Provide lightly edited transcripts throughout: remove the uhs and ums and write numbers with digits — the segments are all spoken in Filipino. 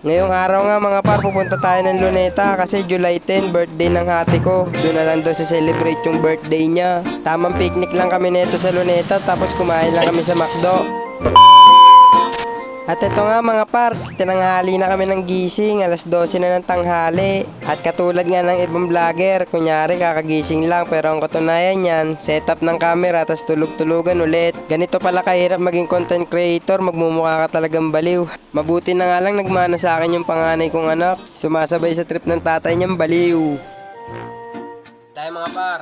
Ngayong araw nga mga par, pupunta tayo ng Luneta kasi July 10, birthday ng ate ko. Doon na lang daw sa celebrate yung birthday niya. Tamang picnic lang kami neto sa Luneta tapos kumain lang kami sa McDo. At ito nga mga par, tinanghali na kami ng gising, alas 12 na ng tanghali. At katulad nga ng ibang vlogger, kunyari kakagising lang pero ang katunayan yan, setup ng camera tas tulog-tulugan ulit. Ganito pala kahirap maging content creator, magmumukha ka talagang baliw. Mabuti na nga lang nagmana sa akin yung panganay kong anak, sumasabay sa trip ng tatay niyang baliw. Tayo mga par.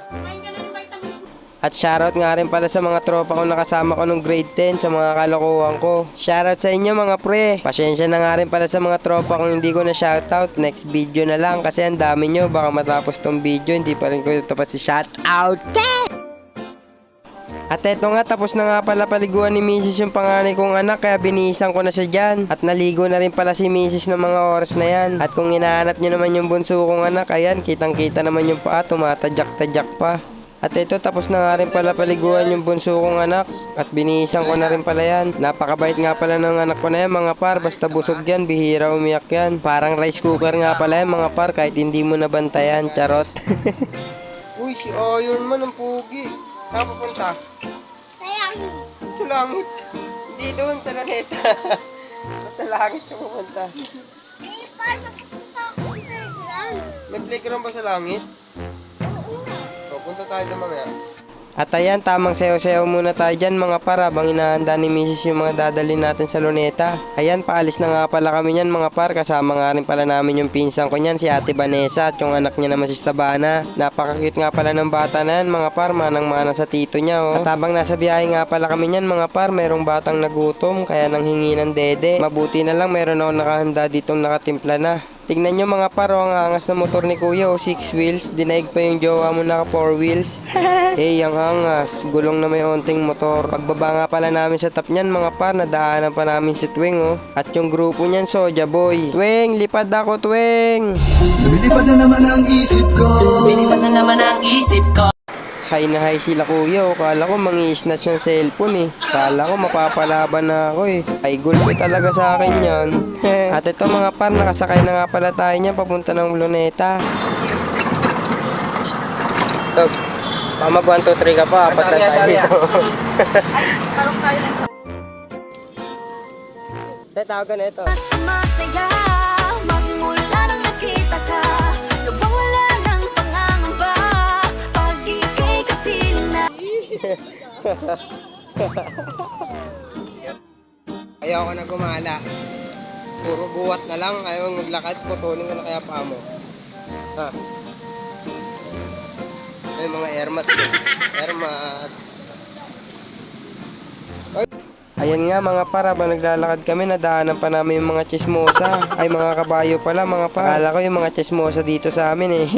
At shoutout nga rin pala sa mga tropa ko nakasama ko nung grade 10 sa mga kalokohan ko. Shoutout sa inyo mga pre. Pasensya na nga rin pala sa mga tropa kung hindi ko na shoutout. Next video na lang kasi ang dami nyo. Baka matapos tong video hindi pa rin ko ito pa si shoutout. At eto nga, tapos na nga pala paliguan ni Mrs. yung panganay kong anak kaya binihisan ko na siya dyan. At naligo na rin pala si Mrs. ng mga oras na yan. At kung hinahanap nyo naman yung bunso kong anak, ayan, kitang kita naman yung paa, tumatadyak-tadyak pa. At ito, tapos na nga rin pala paliguan yung bunso kong anak. At binihisan ko na rin pala yan. Napakabait nga pala ng anak ko na yan mga par. Basta busog yan, bihira umiyak yan. Parang rice cooker nga pala yan mga par, kahit hindi mo nabantayan. Charot. Uy, si Iron Man ang pugi. Saan pupunta? Sa langit. Sa langit. Hindi doon, sa laneta. Sa langit ka pupunta. Eh, paano pupunta ako sa playground? May playground ba sa langit? Oo nga. So, punta tayo doon mamaya. At ayan, tamang sayo-sayo muna tayo dyan mga par habang inahanda ni Mrs. yung mga dadalhin natin sa Luneta. Ayan, paalis na nga pala kami nyan mga par. Kasama nga rin pala namin yung pinsan ko nyan, si Ate Vanessa at yung anak niya naman si Sabana. Napaka-cute nga pala ng bata na yan mga par, manang-mana sa tito niya oh. At habang nasa biyahe nga pala kami nyan mga par, merong batang nagutom kaya nanghingi ng dede. Mabuti na lang meron ako nakahanda ditong nakatimpla na. Tignan nyo mga par, ang angas na motor ni kuya o 6 wheels, dinaig pa yung jowa mo naka 4 wheels. Ang angas, gulong na may onting motor. Pagbaba nga pala namin sa top nyan mga par, nadaanan pa namin si Tweng oh. At yung grupo nyan, Soja Boy. Tweng, lipad ako Tweng! Lumilipad na naman ang isip ko. Lumilipad na naman ang isip ko. Hay na hay sila kuya oh. Kala ko mangi-snatch yung cellphone eh. Kala ko mapapalaban na ako eh. Ay gulpi talaga sa akin yan. At ito mga par, nakasakay na nga pala tayo niya papunta ng Luneta. Tog, baka mag 1, 2, 3 ka pa. Apat na tayo dito. Ay, parang tayo lang sa... Tawag ka na ito. Masaya, magmula nang nakita ka. Lubang wala ng pangangamba, pag ika'y kapiling na. Ayaw ko na gumala. Puro buwat na lang. Ayaw maglakad. Putunin ko na kaya pa mo. Ha? Ay mga airmats. Airmats. Ayan nga mga par, habang naglalakad kami, nadaanan pa namin yung mga chismosa. Ay mga kabayo pala mga par. Akala ko yung mga chismosa dito sa amin eh.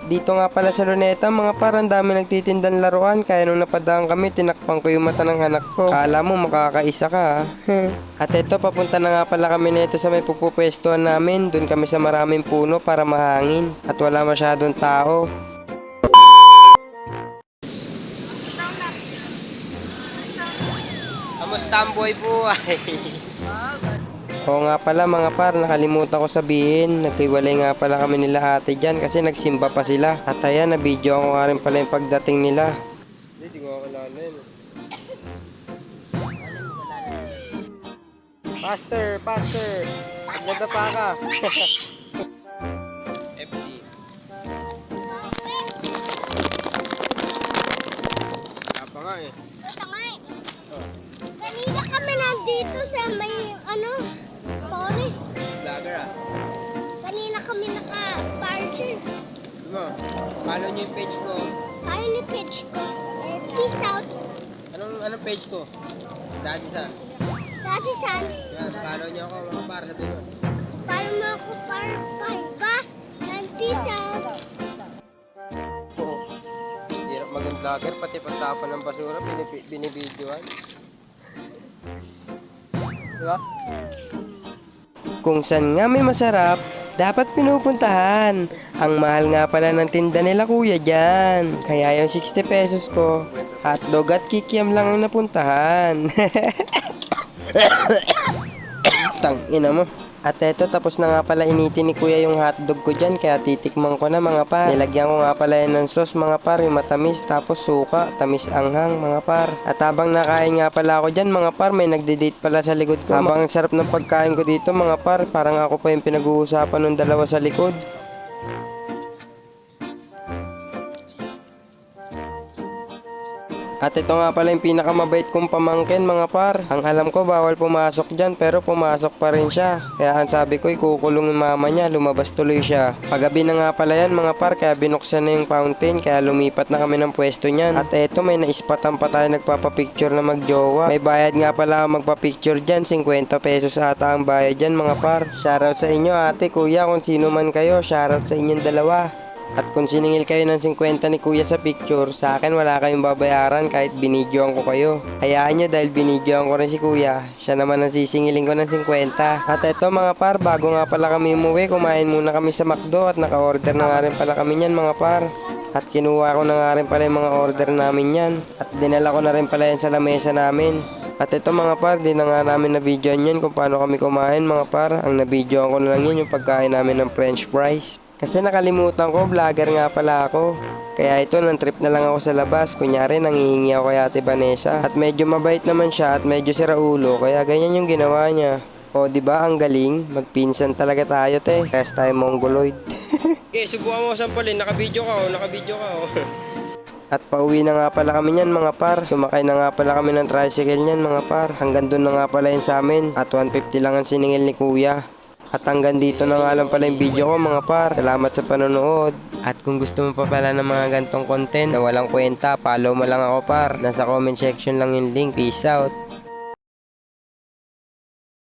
Dito nga pala sa Luneta mga par, ang dami nagtitindan laruan. Kaya nung napadaan kami, tinakpan ko yung mata ng anak ko. Kala mo makakaisa ka ha. At ito, papunta na nga pala kami nito sa may pupupwestuhan namin. Doon kami sa maraming puno para mahangin. At wala masyadong tao. Kamusta ang buhay-buhay? Oo nga pala mga par, nakalimutan ko sabihin. Nagkiwalay nga pala kami nila ate dyan kasi nagsimba pa sila. At ayan, na-video ko nga rin pala yung pagdating nila. Hindi ko kakilala yun. Pastor! Nagdadapa ka. FD. Apa nga eh. Kanina kami nandito sa may, forest. Vlogger ah. Kanina kami naka-parcher. Follow niyo yung page ko. Kaya ni page ko. Peace out. Anong page ko? Daddy San. Dati san? Yan, follow niyo ako mga par, sabi mo. Para mo ako para ba? Peace out. Hirap maging vlogger, pati pagtapan ng basura, binibidyoan. Diba? Kung saan nga may masarap, dapat pinupuntahan. Ang mahal nga pala ng tinda nila kuya dyan. Kaya yung 60 pesos ko, hotdog at kikiam lang ang napuntahan. Tang ina mo. At eto, tapos na nga pala initin ni kuya yung hotdog ko dyan, kaya titikman ko na mga par. Nilagyan ko nga pala yan ng sauce mga par, yung matamis, tapos suka, tamis anghang mga par. At habang nakain nga pala ako dyan mga par, may nagde-date pala sa likod ko. Habang ang sarap ng pagkain ko dito mga par, parang ako pa yung pinag-uusapan ng dalawa sa likod. At ito nga pala yung pinakamabait kong pamangkin mga par. Ang alam ko bawal pumasok dyan, pero pumasok pa rin siya. Kaya ang sabi ko ikukulong yung mama niya, lumabas tuloy siya. Paggabi na nga pala yan mga par, kaya binuksan na yung fountain, kaya lumipat na kami ng pwesto niyan. At eto, may naispatan pa tayo nagpapapicture na magjowa. May bayad nga pala ako magpapicture dyan, 50 pesos ata ang bayad dyan mga par. Shoutout sa inyo ate, kuya, kung sino man kayo, shoutout sa inyong dalawa. At kung siningil kayo ng 50 ni kuya sa picture, sa akin wala kayong babayaran kahit binidyoan ko kayo. Hayaan nyo dahil binidyoan ko rin si kuya, siya naman ang sisingilin ko ng 50. At eto mga par, bago nga pala kami umuwi, kumain muna kami sa McDo at naka-order na nga rin pala kami niyan mga par. At kinuha ko na nga rin pala yung mga order namin yan. At dinala ko na rin pala yan sa lamesa namin. At ito mga par, di na nga namin na-videoan yan kung paano kami kumain mga par. Ang na-videoan ko na lang yun yung pagkain namin ng french fries. Kasi nakalimutan ko, vlogger nga pala ako. Kaya ito, nang trip na lang ako sa labas. Kunyari, nangihingi ako kay Ate Vanessa. At medyo mabait naman siya at medyo siraulo. Kaya ganyan yung ginawa niya. O, di ba ang galing? Magpinsan talaga tayo, te. Kaya tayo mongoloid. Okay, subukan mo sampalin. Nakabidyo ka, oh. Nakabidyo ka, oh. At pauwi na nga pala kami niyan mga par. Sumakay na nga pala kami ng tricycle niyan mga par. Hanggang doon na nga pala yun sa amin. At 150 lang ang siningil ni kuya. At hanggang dito na nga lang pala yung video ko mga par. Salamat sa panonood. At kung gusto mo pa pala ng mga gantong content na walang kwenta, follow mo lang ako par. Nasa comment section lang yung link. Peace out.